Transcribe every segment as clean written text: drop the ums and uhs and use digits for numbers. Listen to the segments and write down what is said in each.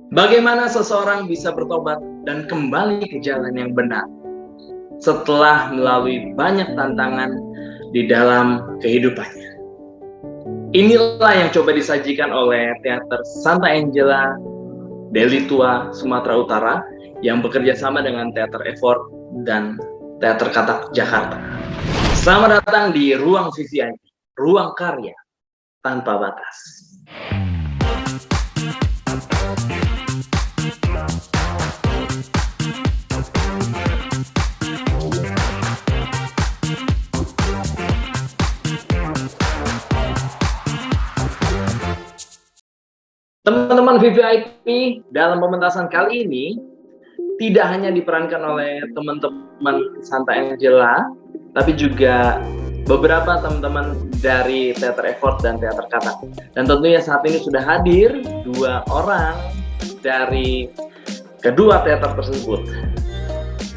Bagaimana seseorang bisa bertobat dan kembali ke jalan yang benar setelah melalui banyak tantangan di dalam kehidupannya? Inilah yang coba disajikan oleh Teater Santa Angela Deli Tua, Sumatera Utara yang bekerja sama dengan Teater Effort dan Teater Katak Jakarta. Selamat datang di Ruang VVIP, Ruang Karya Tanpa Batas. Teman-teman VVIP, dalam pementasan kali ini tidak hanya diperankan oleh teman-teman Santa Angela, tapi juga beberapa teman-teman dari Teater Effort dan Teater Katak. Dan tentunya saat ini sudah hadir 2 orang dari kedua teater tersebut,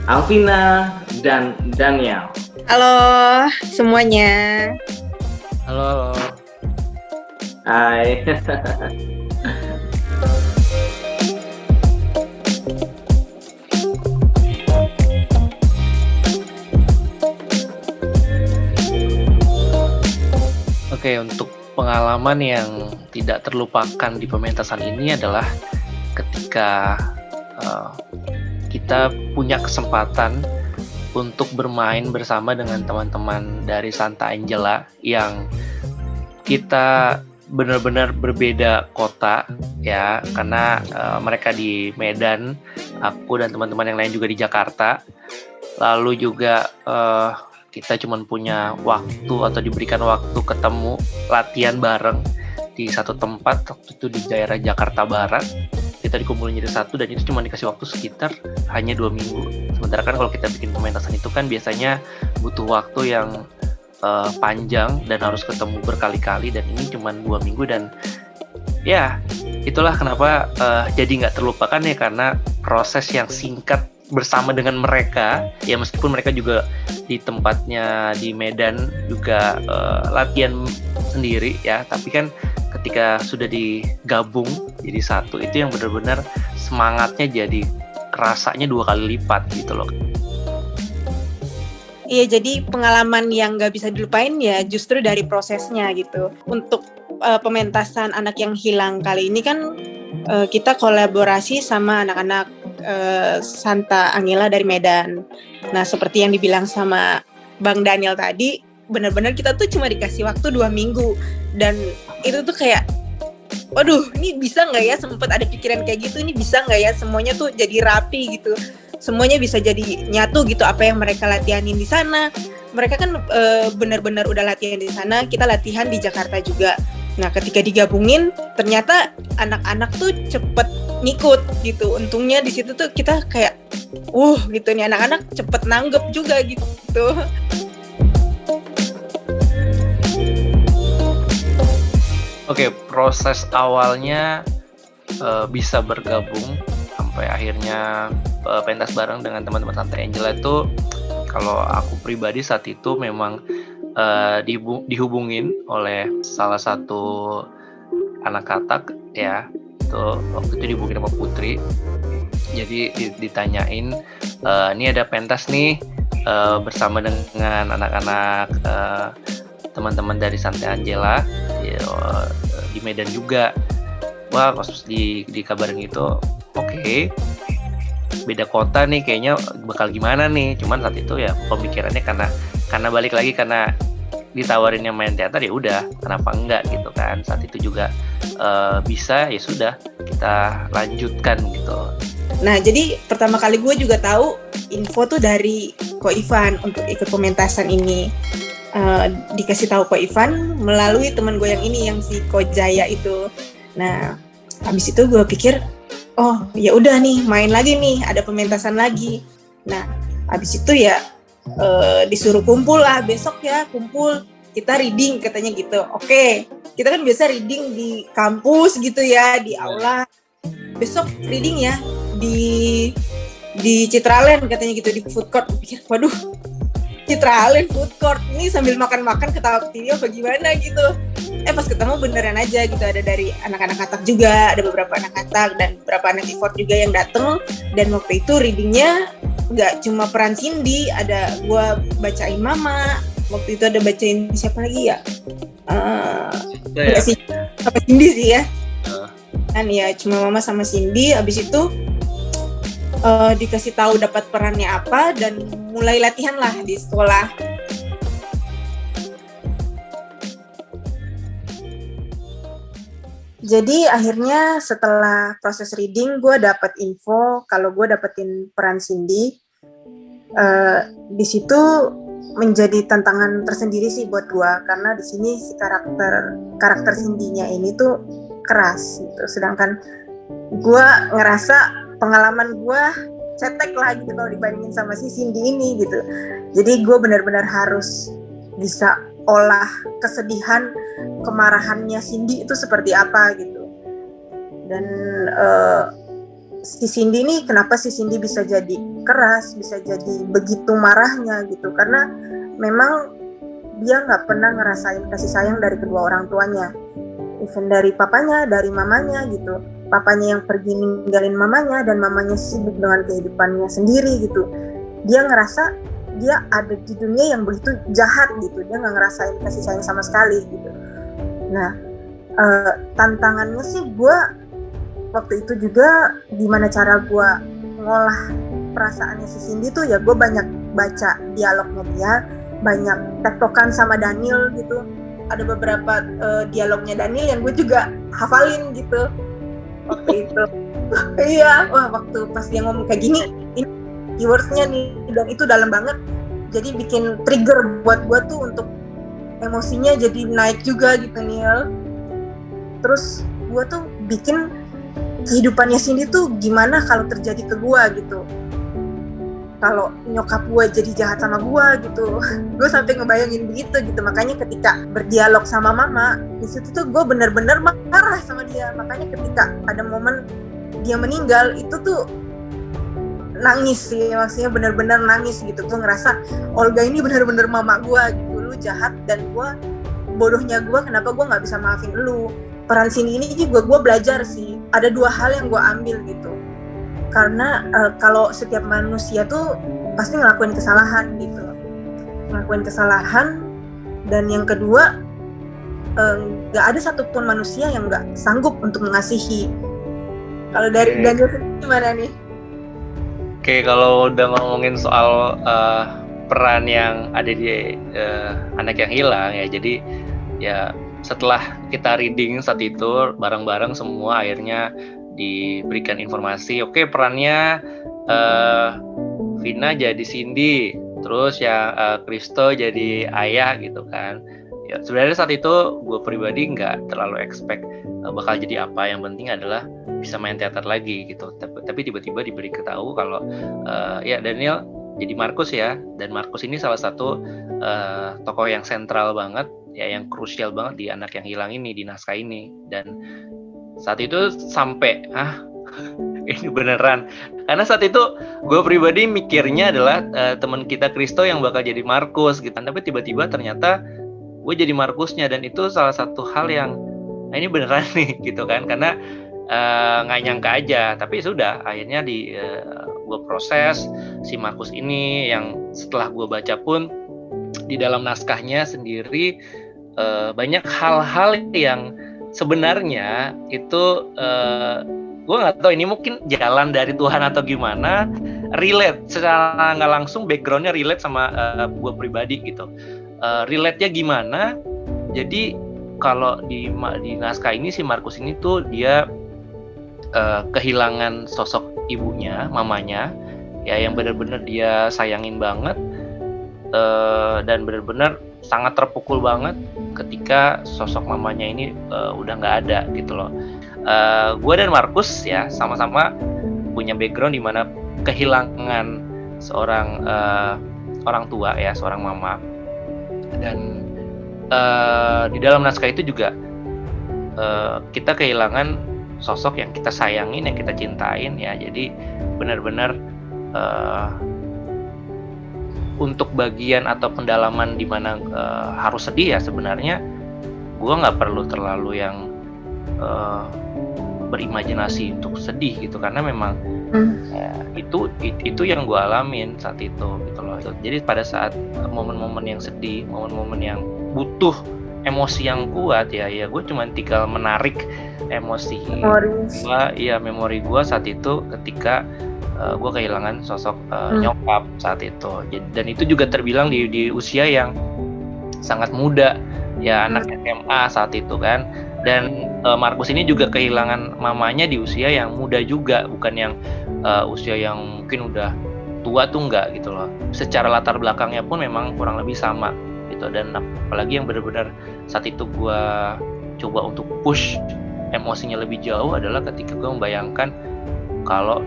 Alvina dan Daniel. Halo semuanya. Halo. Hai. Oke, untuk pengalaman yang tidak terlupakan di pementasan ini adalah ketika kita punya kesempatan untuk bermain bersama dengan teman-teman dari Santa Angela yang kita benar-benar berbeda kota ya, karena mereka di Medan, aku dan teman-teman yang lain juga di Jakarta. Lalu juga kita cuma punya waktu atau diberikan waktu ketemu latihan bareng di satu tempat, waktu itu di daerah Jakarta Barat. Kita dikumpulin jadi satu dan itu cuma dikasih waktu sekitar hanya 2 minggu. Sementara kan kalau kita bikin pementasan itu kan biasanya butuh waktu yang panjang dan harus ketemu berkali-kali, dan ini cuma 2 minggu. Dan ya itulah kenapa jadi nggak terlupakan ya, karena proses yang singkat bersama dengan mereka ya, meskipun mereka juga di tempatnya di Medan juga latihan sendiri ya, tapi kan ketika sudah digabung jadi satu, itu yang benar-benar semangatnya jadi kerasanya 2 kali lipat gitu loh. Iya, jadi pengalaman yang nggak bisa dilupain ya justru dari prosesnya gitu. Untuk pementasan Anak Yang Hilang kali ini kan kita kolaborasi sama anak-anak Santa Angela dari Medan. Nah, seperti yang dibilang sama Bang Daniel tadi, benar-benar kita tuh cuma dikasih waktu 2 minggu. Dan itu tuh kayak, waduh, ini bisa nggak ya, sempet ada pikiran kayak gitu, ini bisa nggak ya semuanya tuh jadi rapi gitu, semuanya bisa jadi nyatu gitu, apa yang mereka latihanin di sana. Mereka kan benar-benar udah latihan di sana, kita latihan di Jakarta juga. Nah, ketika digabungin, ternyata anak-anak tuh cepet ngikut gitu. Untungnya di situ tuh kita kayak, gitu nih anak-anak cepet nanggep juga gitu. Oke, proses awalnya bisa bergabung sampai akhirnya pentas bareng dengan teman-teman Santa Angela itu, kalau aku pribadi saat itu memang dihubungin oleh salah satu anak katak ya, itu waktu itu dihubungin sama Putri. Jadi ditanyain, ini ada pentas nih bersama dengan anak-anak teman-teman dari Santa Angela di Medan juga. Wah, pas dikabarin itu, oke, beda kota nih, kayaknya bakal gimana nih. Cuman saat itu ya pemikirannya karena balik lagi, karena ditawarinnya main teater, ya udah, kenapa enggak gitu kan. Saat itu juga bisa, ya sudah, kita lanjutkan gitu. Nah, jadi pertama kali gue juga tahu info tuh dari Ko Ivan untuk ikut pementasan ini. Dikasih tahu Ko Ivan melalui teman gue yang ini, yang si Ko Jaya itu. Nah, habis itu gue pikir, oh ya udah nih, main lagi nih, ada pementasan lagi. Nah, habis itu ya disuruh kumpul lah, besok ya kumpul, kita reading katanya gitu. Oke, kita kan biasa reading di kampus gitu ya, di aula. Besok reading ya di Citraland katanya gitu, di food court. Pikir, waduh, citralin food court ini sambil makan-makan ketawa ketiwi apa gimana gitu. Pas ketemu beneran aja gitu, ada dari anak-anak katak juga, ada beberapa anak katak dan beberapa anak effort juga yang dateng. Dan waktu itu readingnya nggak cuma peran Cindy, ada gua bacain Mama, waktu itu ada bacain siapa lagi ya? Enggak sih, sama Cindy sih ya. Kan ya cuma Mama sama Cindy. Abis itu dikasih tahu dapat perannya apa dan mulai latihan lah di sekolah. Jadi akhirnya setelah proses reading gue dapat info kalau gue dapetin peran Cindy. Di situ menjadi tantangan tersendiri sih buat gue, karena di sini si karakter Cindy-nya ini tuh keras gitu. Sedangkan gue ngerasa pengalaman gue cetek lah gitu kalau dibandingin sama si Cindy ini gitu. Jadi gue benar-benar harus bisa olah kesedihan, kemarahannya Cindy itu seperti apa gitu. Dan si Cindy ini, kenapa si Cindy bisa jadi keras, bisa jadi begitu marahnya gitu, karena memang dia nggak pernah ngerasain kasih sayang dari kedua orang tuanya, even dari papanya, dari mamanya gitu. Papanya yang pergi ninggalin mamanya dan mamanya sibuk dengan kehidupannya sendiri gitu. Dia ngerasa dia ada di dunia yang begitu jahat gitu, dia nggak ngerasain kasih sayang sama sekali gitu. Nah, tantangannya sih gue waktu itu juga gimana cara gue ngolah perasaannya si Cindy tuh ya, gue banyak baca dialognya dia, banyak tektokan sama Daniel gitu. Ada beberapa dialognya Daniel yang gue juga hafalin gitu waktu itu. Iya, wah waktu pas dia ngomong kayak gini, ini keywordsnya nih, dan itu dalam banget, jadi bikin trigger buat gue tuh untuk emosinya jadi naik juga gitu Niel. Terus gue tuh bikin kehidupannya Cindy tuh gimana kalau terjadi ke gue gitu, kalau nyokap gue jadi jahat sama gue gitu. Gue sampai ngebayangin begitu gitu. Makanya ketika berdialog sama Mama di situ tuh gue bener-bener marah sama dia. Makanya ketika ada momen dia meninggal itu tuh nangis sih, maksudnya bener-bener nangis gitu. Gue ngerasa Olga ini bener-bener mama gue gitu, lu jahat dan gue bodohnya gue, kenapa gue nggak bisa maafin lu. Peran Cindy ini juga gue belajar sih, ada dua hal yang gue ambil gitu. Karena kalau setiap manusia tuh pasti ngelakuin kesalahan gitu, ngelakuin kesalahan. Dan yang kedua, nggak ada satupun manusia yang nggak sanggup untuk mengasihi. Kalau dari Daniel gimana nih? Oke, kalau udah ngomongin soal peran yang ada di anak yang hilang ya, jadi ya setelah kita reading saat itu bareng-bareng semua akhirnya diberikan informasi, oke perannya Vina jadi Cindy, terus yang Kristo jadi ayah gitu kan. Ya sebenarnya saat itu gue pribadi nggak terlalu expect bakal jadi apa, yang penting adalah bisa main teater lagi gitu. Tapi tiba-tiba diberi ketahu kalau ya Daniel jadi Markus ya, dan Markus ini salah satu tokoh yang sentral banget ya, yang krusial banget di anak yang hilang ini, di naskah ini. Dan saat itu sampai ini beneran, karena saat itu gue pribadi mikirnya adalah teman kita Kristo yang bakal jadi Markus gitu, tapi tiba-tiba ternyata gue jadi Markusnya, dan itu salah satu hal yang ini beneran nih gitu kan, karena nggak nyangka aja. Tapi sudah akhirnya gue proses si Markus ini, yang setelah gue baca pun di dalam naskahnya sendiri banyak hal-hal yang sebenarnya itu gue nggak tahu ini mungkin jalan dari Tuhan atau gimana, relate secara nggak langsung, backgroundnya relate sama gue pribadi gitu. Relate-nya gimana? Jadi kalau di naskah ini si Markus ini tuh dia kehilangan sosok ibunya, mamanya ya, yang benar-benar dia sayangin banget, dan benar-benar sangat terpukul banget ketika sosok mamanya ini udah nggak ada gitu loh. Gue dan Markus ya sama-sama punya background di mana kehilangan seorang orang tua ya, seorang mama. Dan di dalam naskah itu juga kita kehilangan sosok yang kita sayangin, yang kita cintain ya. Jadi benar-benar untuk bagian atau pendalaman di mana harus sedih ya sebenarnya gue nggak perlu terlalu yang berimajinasi untuk sedih gitu karena memang itu yang gue alamin saat itu gitu loh. Jadi pada saat momen-momen yang sedih, momen-momen yang butuh emosi yang kuat ya gue cuma tinggal menarik emosi memori gue saat itu ketika gue kehilangan sosok nyokap saat itu. Dan itu juga terbilang di usia yang sangat muda ya, anak SMA saat itu kan. Dan Markus ini juga kehilangan mamanya di usia yang muda juga, bukan yang usia yang mungkin udah tua tuh enggak gitu loh. Secara latar belakangnya pun memang kurang lebih sama gitu. Dan apalagi yang benar-benar saat itu gue coba untuk push emosinya lebih jauh adalah ketika gue membayangkan kalau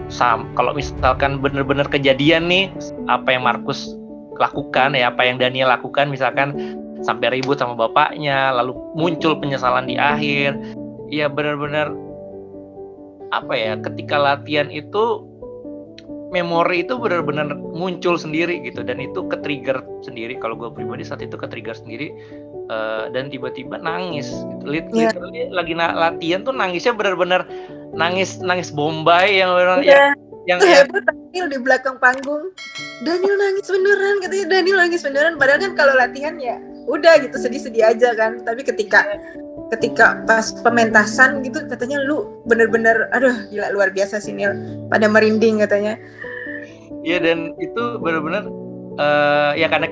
misalkan benar-benar kejadian nih apa yang Markus lakukan ya, apa yang Daniel lakukan misalkan sampai ribut sama bapaknya, lalu muncul penyesalan di akhir. Ya benar-benar apa ya, ketika latihan itu memori itu benar-benar muncul sendiri gitu, dan itu ke-trigger sendiri. Kalau gue pribadi saat itu ke-trigger sendiri dan tiba-tiba nangis gitu. Literally lagi latihan tuh nangisnya benar-benar nangis Bombay yang orang yang Daniel di belakang panggung, Daniel nangis beneran, katanya Daniel nangis beneran, padahal kan kalau latihan ya udah gitu sedih-sedih aja kan, tapi ketika pas pementasan gitu katanya lu bener-bener aduh gila luar biasa sih Nil, pada merinding katanya. Iya, dan itu bener-bener ya karena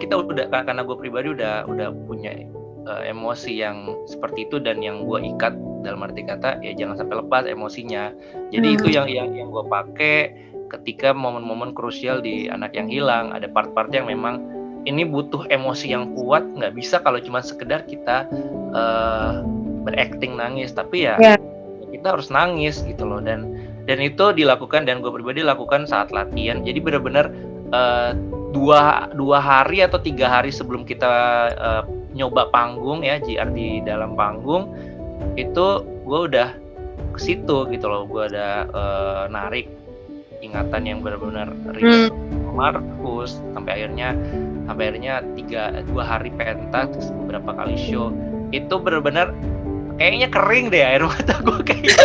gue pribadi udah punya emosi yang seperti itu, dan yang gue ikat dalam arti kata ya jangan sampai lepas emosinya. Jadi itu yang gue pakai ketika momen-momen krusial di anak yang hilang. Ada part-part yang memang ini butuh emosi yang kuat, nggak bisa kalau cuma sekedar kita berakting nangis, tapi ya kita harus nangis gitu loh. Dan itu dilakukan, dan gue pribadi lakukan saat latihan. Jadi benar-benar 2 hari atau 3 hari sebelum kita nyoba panggung ya, JR di dalam panggung itu gue udah ke situ gitu loh. Gue ada narik ingatan yang benar-benar real Markus sampai akhirnya 2 hari pentas, beberapa kali show itu benar-benar kayaknya kering deh air mata gue, kayaknya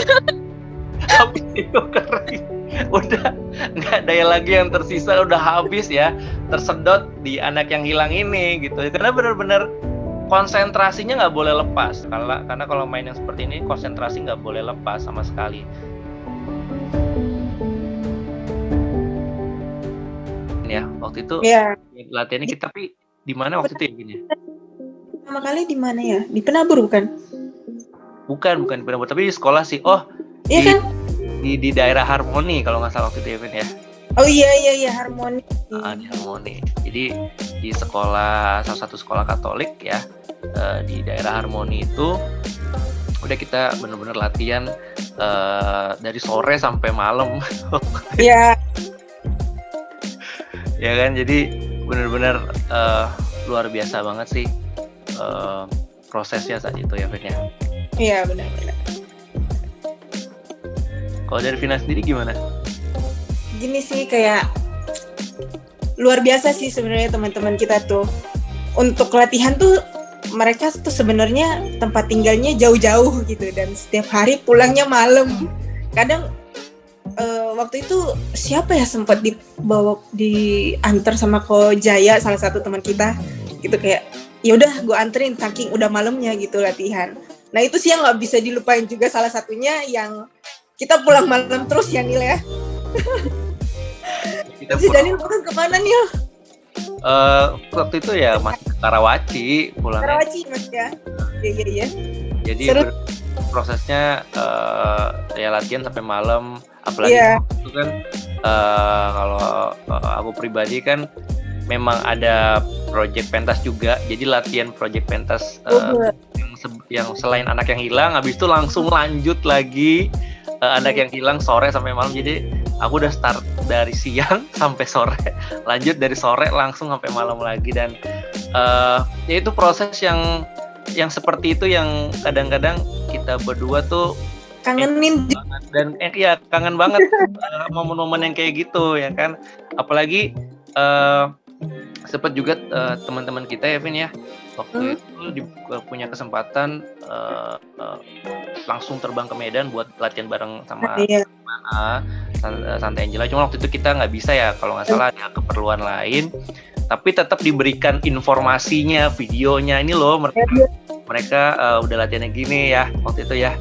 habis itu kering, udah nggak daya lagi yang tersisa, udah habis ya, tersedot di anak yang hilang ini gitu. Karena benar-benar konsentrasinya nggak boleh lepas, karena kalau main yang seperti ini konsentrasi nggak boleh lepas sama sekali. Ya waktu itu latihannya kita, tapi di mana waktu itu ya gini? Pertama kali di mana ya? Di Penabur bukan? Bukan di Penabur, tapi di sekolah sih. Oh iya kan? Di daerah Harmoni kalau nggak salah waktu itu ya Vin ya. Oh iya Harmoni. Di Harmoni. Jadi di salah satu sekolah Katolik ya, di daerah Harmoni itu udah kita benar-benar latihan dari sore sampai malam. Iya. Ya kan, jadi benar-benar luar biasa banget sih prosesnya saat itu ya Vin ya. Iya benar-benar. Kalau dari Vina sendiri gimana? Gini sih, kayak luar biasa sih sebenarnya teman-teman kita tuh. Untuk latihan tuh mereka tuh sebenarnya tempat tinggalnya jauh-jauh gitu, dan setiap hari pulangnya malam. Kadang waktu itu siapa ya sempat diantar sama Ko Jaya, salah satu teman kita gitu, kayak ya udah gue anterin saking udah malamnya gitu latihan. Nah itu sih yang nggak bisa dilupain juga, salah satunya yang kita pulang malam terus ya Nil ya. Si Daniel pulang kemana Nil? Waktu itu ya masih ke Karawaci pulangnya. Karawaci mas ya. Iya. Jadi prosesnya ya latihan sampai malam. Apalagi itu kan kalau aku pribadi kan memang ada project pentas juga, jadi latihan project pentas yang selain anak yang hilang, habis itu langsung lanjut lagi anak yang hilang sore sampai malam. Jadi aku udah start dari siang sampai sore, lanjut dari sore langsung sampai malam lagi. Dan ya itu proses yang seperti itu yang kadang-kadang kita berdua tuh kangenin dan ya kangen banget momen-momen yang kayak gitu ya kan. Apalagi sempat juga teman-teman kita ya Vin ya waktu itu punya kesempatan langsung terbang ke Medan buat latihan bareng sama Santa Angela. Cuma waktu itu kita nggak bisa ya, kalau nggak salah ada keperluan lain. Tapi tetap diberikan informasinya, videonya. Ini loh mereka udah latihannya gini ya waktu itu ya.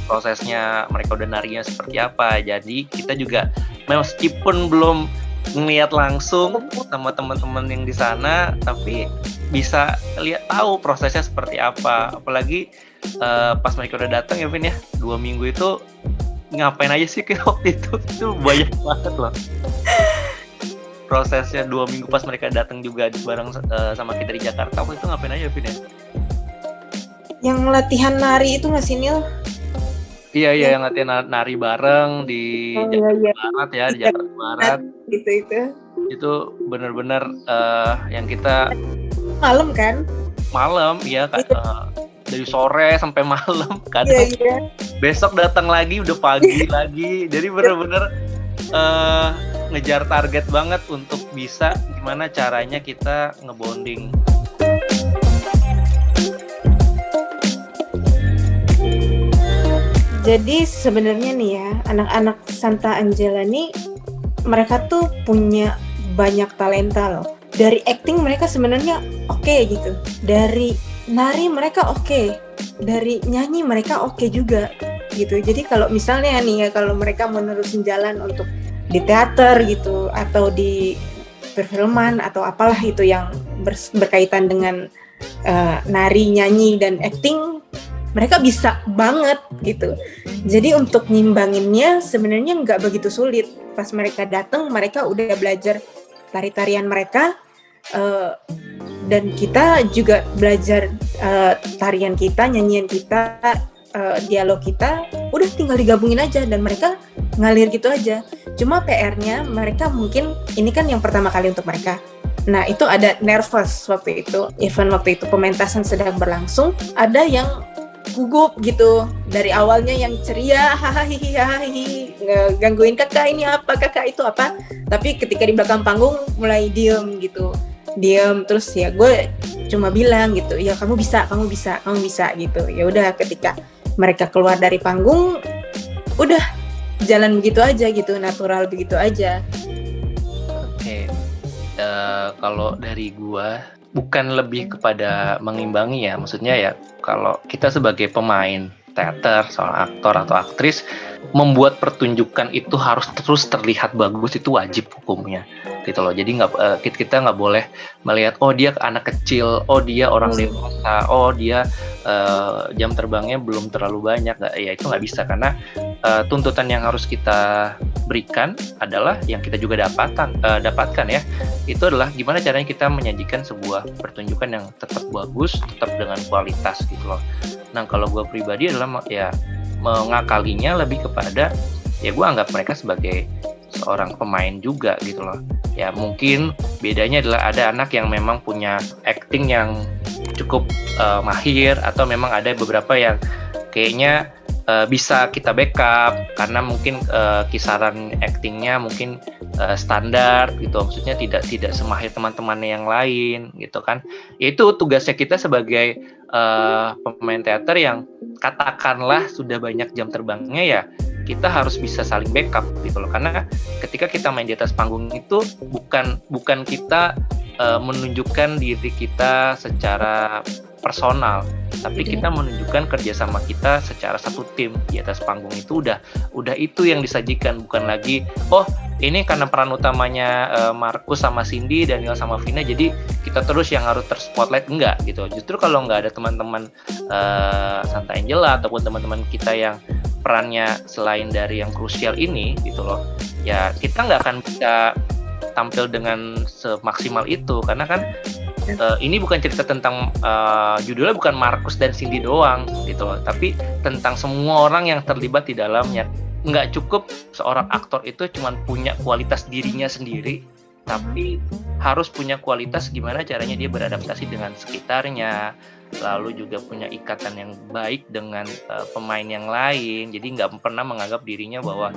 Prosesnya mereka udah narinya seperti apa. Jadi kita juga meskipun belum ngeliat langsung sama teman-teman yang di sana, tapi bisa lihat tahu prosesnya seperti apa. Apalagi pas mereka udah datang ya Vin ya, 2 minggu itu ngapain aja sih kayak waktu itu banyak banget loh prosesnya. 2 minggu pas mereka datang juga bareng sama kita di Jakarta, waktu itu ngapain aja Vin ya? Yang latihan nari itu nggak sih Nil? Iya, yang latihan nari bareng di Jakarta Barat ya, di Jakarta Barat. Gitu. Itu benar-benar yang kita malam kan? Malam, ya dari sore sampai malam. Kadang besok datang lagi udah pagi lagi. Jadi benar-benar ngejar target banget untuk bisa gimana caranya kita ngebonding. Jadi sebenarnya nih ya, anak-anak Santa Angela nih mereka tuh punya banyak talenta loh. Dari acting mereka sebenarnya oke gitu. Dari nari mereka oke. Dari nyanyi mereka oke juga gitu. Jadi kalau misalnya nih ya, kalau mereka menerusin jalan untuk di teater gitu atau di perfilman atau apalah itu yang berkaitan dengan nari, nyanyi dan acting, mereka bisa banget gitu. Jadi untuk nyimbanginnya sebenarnya nggak begitu sulit. Pas mereka datang, mereka udah belajar tari-tarian mereka, dan kita juga belajar tarian kita, nyanyian kita, dialog kita. Udah tinggal digabungin aja dan mereka ngalir gitu aja. Cuma PR-nya mereka mungkin ini kan yang pertama kali untuk mereka. Nah itu ada nervous waktu itu. Even waktu itu pementasan sedang berlangsung, ada yang gugup gitu. Dari awalnya yang ceria, hahaha, gangguin kakak ini apa, kakak itu apa. Tapi ketika di belakang panggung mulai diem gitu. Diem terus ya gue cuma bilang gitu, ya kamu bisa gitu. Ya udah ketika mereka keluar dari panggung, udah jalan begitu aja gitu, natural begitu aja. Oke. Kalau dari gue bukan lebih kepada mengimbangi ya, maksudnya ya kalau kita sebagai pemain teater, seorang aktor atau aktris, membuat pertunjukan itu harus terus terlihat bagus, itu wajib hukumnya gitu loh. Jadi kita nggak boleh melihat oh dia anak kecil, oh dia orang dewasa, oh dia jam terbangnya belum terlalu banyak, ya itu nggak bisa, karena tuntutan yang harus kita berikan adalah yang kita juga dapatkan ya, itu adalah gimana caranya kita menyajikan sebuah pertunjukan yang tetap bagus, tetap dengan kualitas gitu loh. Nah kalau gue pribadi adalah ya mengakalinya lebih kepada ya gue anggap mereka sebagai seorang pemain juga gitu loh. Ya mungkin bedanya adalah ada anak yang memang punya acting yang cukup mahir, atau memang ada beberapa yang kayaknya bisa kita backup karena mungkin kisaran actingnya mungkin standar gitu, maksudnya tidak semahir teman-temannya yang lain gitu kan. Itu tugasnya kita sebagai pemain teater yang katakanlah sudah banyak jam terbangnya, ya kita harus bisa saling backup gitu loh. Karena ketika kita main di atas panggung itu bukan kita menunjukkan diri kita secara personal, tapi kita menunjukkan kerjasama kita secara satu tim di atas panggung. Itu udah itu yang disajikan, bukan lagi oh ini karena peran utamanya Markus sama Cindy, Daniel sama Vina, jadi kita terus yang harus terspotlight, enggak gitu. Justru kalau nggak ada teman-teman Santa Angela ataupun teman-teman kita yang perannya selain dari yang krusial ini gitu loh, ya kita nggak akan bisa tampil dengan semaksimal itu, karena kan ini bukan cerita tentang judulnya bukan Markus dan Cindy doang gitu loh, tapi tentang semua orang yang terlibat di dalamnya. Nggak cukup seorang aktor itu cuma punya kualitas dirinya sendiri, tapi harus punya kualitas gimana caranya dia beradaptasi dengan sekitarnya, lalu juga punya ikatan yang baik dengan pemain yang lain. Jadi nggak pernah menganggap dirinya bahwa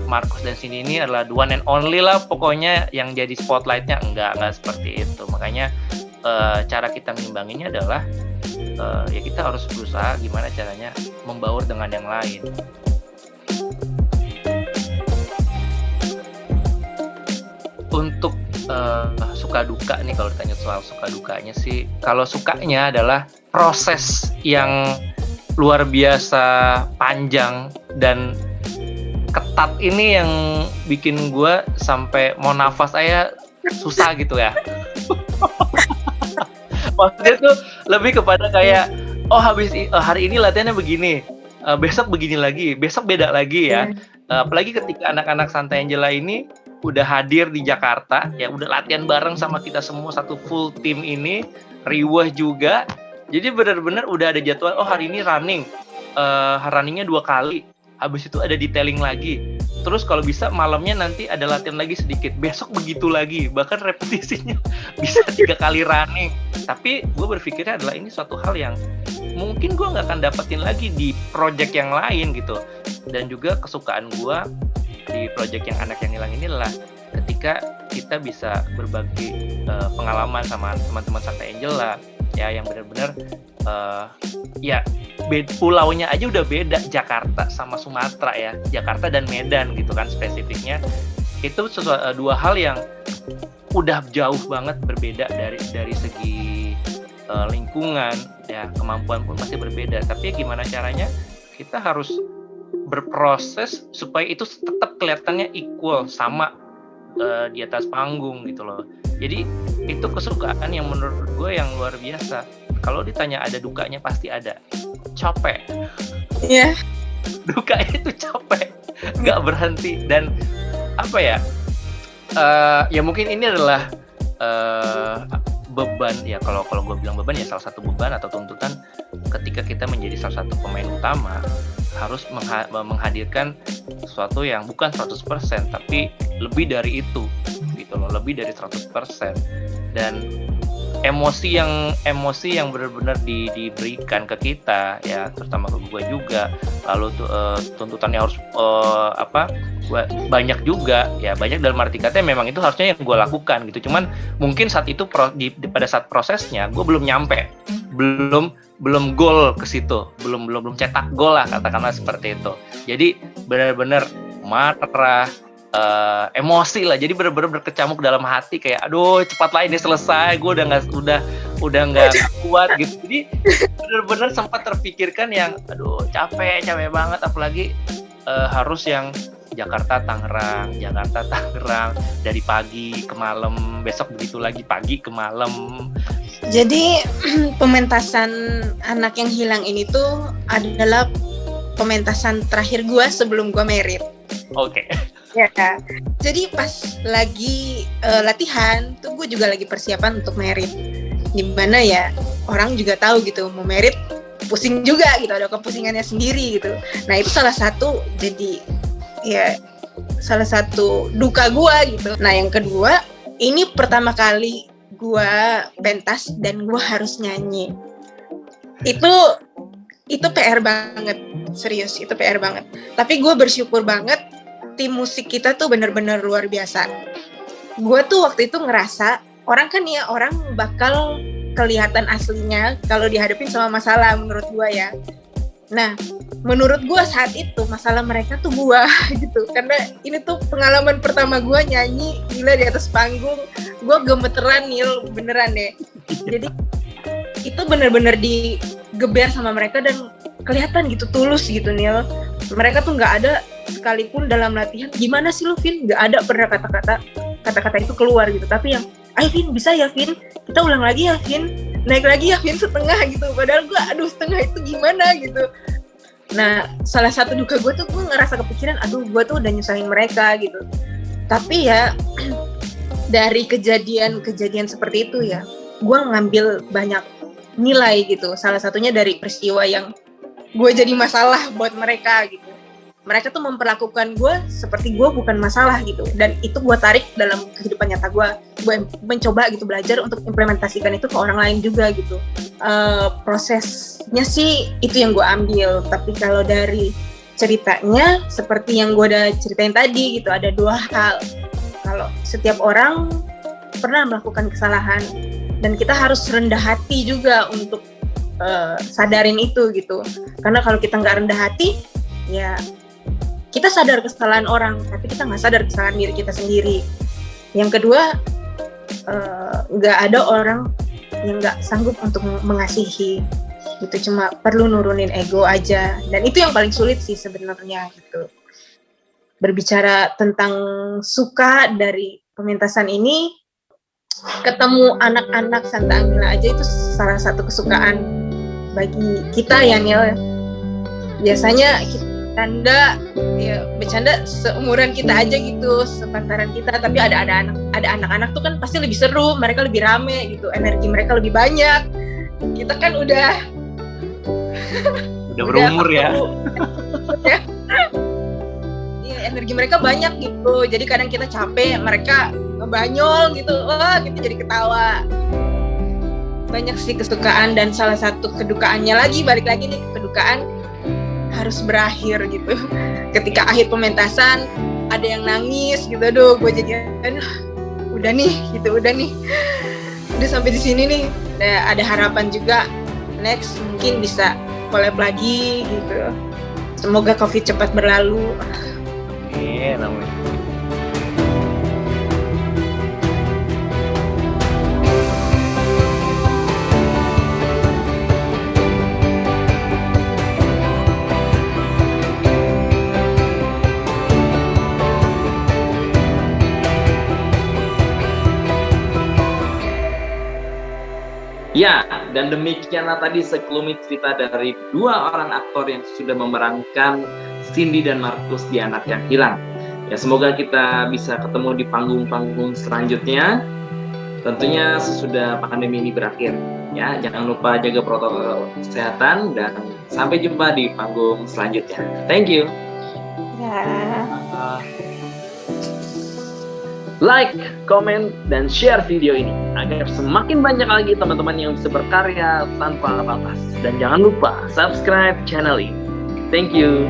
Marcos dan Cindy ini adalah the one and only lah pokoknya yang jadi spotlightnya. Enggak seperti itu. Makanya cara kita mengimbanginya adalah ya kita harus berusaha gimana caranya membaur dengan yang lain. Untuk suka duka nih, kalau ditanya soal suka dukanya sih, kalau sukanya adalah proses yang luar biasa panjang dan ketat ini yang bikin gue sampai mau nafas aja susah gitu ya. Maksudnya tuh lebih kepada kayak habis hari ini latihannya begini, besok begini lagi, besok beda lagi ya. Apalagi ketika anak-anak Santa Angela ini udah hadir di Jakarta, ya udah latihan bareng sama kita semua satu full tim ini, riwah juga. Jadi benar-benar udah ada jadwal, hari ini runningnya 2 kali, habis itu ada detailing lagi. Terus kalau bisa malamnya nanti ada latihan lagi sedikit, besok begitu lagi, bahkan repetisinya bisa 3 kali running. Tapi gue berpikirnya adalah ini suatu hal yang mungkin gue nggak akan dapetin lagi di project yang lain gitu. Dan juga kesukaan gue di project yang anak yang hilang ini adalah ketika kita bisa berbagi pengalaman sama teman-teman Santa Angela ya, yang benar-benar pulaunya aja udah beda, Jakarta sama Sumatera ya, Jakarta dan Medan gitu kan spesifiknya. Itu dua hal yang udah jauh banget berbeda dari segi lingkungan ya, kemampuan pun masih berbeda. Tapi gimana caranya kita harus berproses supaya itu tetap kelihatannya equal, sama di atas panggung gitu loh. Jadi itu kesukaan yang menurut gue yang luar biasa. Kalau ditanya ada dukanya pasti ada. Capek. Iya. Dukanya itu capek, nggak berhenti. Dan apa ya? Ya mungkin ini adalah beban ya, kalau gue bilang beban ya salah satu beban atau tuntutan ketika kita menjadi salah satu pemain utama, harus menghadirkan sesuatu yang bukan 100% tapi lebih dari itu gitu loh, lebih dari 100%. Dan emosi yang benar-benar diberikan ke kita ya, terutama ke gue juga. Lalu tuntutannya harus banyak juga ya, banyak dalam arti katanya memang itu harusnya yang gue lakukan gitu. Cuman mungkin saat itu pada saat prosesnya gue belum nyampe, belum gol ke situ, belum cetak gol lah katakanlah seperti itu. Jadi benar-benar marah, emosi lah, jadi benar-benar berkecamuk dalam hati kayak aduh cepatlah ini selesai, gue udah nggak kuat gitu. Jadi benar-benar sempat terpikirkan yang aduh capek banget, apalagi harus yang Jakarta Tangerang dari pagi ke malam, besok begitu lagi pagi ke malam. Jadi pementasan anak yang hilang ini tuh adalah pementasan terakhir gue sebelum gue merit. Oke. Ya, jadi pas lagi latihan tuh gue juga lagi persiapan untuk merit. Dimana ya orang juga tahu gitu, mau merit pusing juga gitu, ada kepusingannya sendiri gitu. Nah itu salah satu duka gue gitu. Nah yang kedua, ini pertama kali gue pentas dan gue harus nyanyi. Itu PR banget, serius itu PR banget. Tapi gue bersyukur banget tim musik kita tuh benar-benar luar biasa. Gue tuh waktu itu ngerasa orang bakal kelihatan aslinya kalau dihadapin sama masalah menurut gue ya. Nah, menurut gue saat itu masalah mereka tuh gue gitu. Karena ini tuh pengalaman pertama gue nyanyi gila di atas panggung. Gue gemeteran Nil, beneran deh. Jadi itu benar-benar digeber sama mereka dan kelihatan gitu tulus gitu Nil. Mereka tuh nggak ada sekalipun dalam latihan gimana sih lu Vin, nggak ada pernah kata-kata itu keluar gitu. Tapi yang ayo Vin bisa ya Vin, kita ulang lagi ya Vin, naik lagi ya Vin setengah gitu. Padahal gue setengah itu gimana gitu. Nah salah satu duka gue tuh gue ngerasa kepikiran gue tuh udah nyusahin mereka gitu. Tapi ya dari kejadian seperti itu ya gue ngambil banyak nilai gitu. Salah satunya dari peristiwa yang gue jadi masalah buat mereka gitu. Mereka tuh memperlakukan gue seperti gue bukan masalah gitu. Dan itu gue tarik dalam kehidupan nyata gue. gue mencoba gitu belajar untuk implementasikan itu ke orang lain juga gitu. Prosesnya sih itu yang gue ambil, tapi kalau dari ceritanya seperti yang gue udah ceritain tadi gitu, ada dua hal. Kalau setiap orang pernah melakukan kesalahan dan kita harus rendah hati juga untuk sadarin itu gitu. Karena kalau kita nggak rendah hati, ya kita sadar kesalahan orang, tapi kita nggak sadar kesalahan diri kita sendiri. Yang kedua, nggak ada orang yang nggak sanggup untuk mengasihi. Gitu, cuma perlu nurunin ego aja. Dan itu yang paling sulit sih sebenarnya gitu. Berbicara tentang suka dari pementasan ini, ketemu anak-anak Santa Angela aja itu salah satu kesukaan bagi kita ya Niel. Biasanya kita bercanda seumuran kita aja gitu, sepantaran kita, tapi ada anak-anak tuh kan pasti lebih seru, mereka lebih rame gitu, energi mereka lebih banyak. Kita kan udah berumur ya. Iya, energi mereka banyak gitu. Jadi kadang kita capek, mereka ngebanyol gitu. Wah, kita jadi ketawa. Banyak sih kesukaan, dan salah satu kedukaannya lagi, balik lagi nih kedukaan harus berakhir gitu. Ketika akhir pementasan ada yang nangis gitu, aduh gue jadi udah nih udah sampai di sini nih. Ada harapan juga next mungkin bisa collab lagi gitu. Semoga COVID cepat berlalu. Iya, namanya. Ya, dan demikianlah tadi sekelumit cerita dari dua orang aktor yang sudah memerankan Cindy dan Markus di Anak yang Hilang. Ya, semoga kita bisa ketemu di panggung-panggung selanjutnya. Tentunya sesudah pandemi ini berakhir. Ya, jangan lupa jaga protokol kesehatan dan sampai jumpa di panggung selanjutnya. Thank you. Ya. Like, komen, dan share video ini agar semakin banyak lagi teman-teman yang bisa berkarya tanpa batas. Dan jangan lupa subscribe channel ini. Thank you.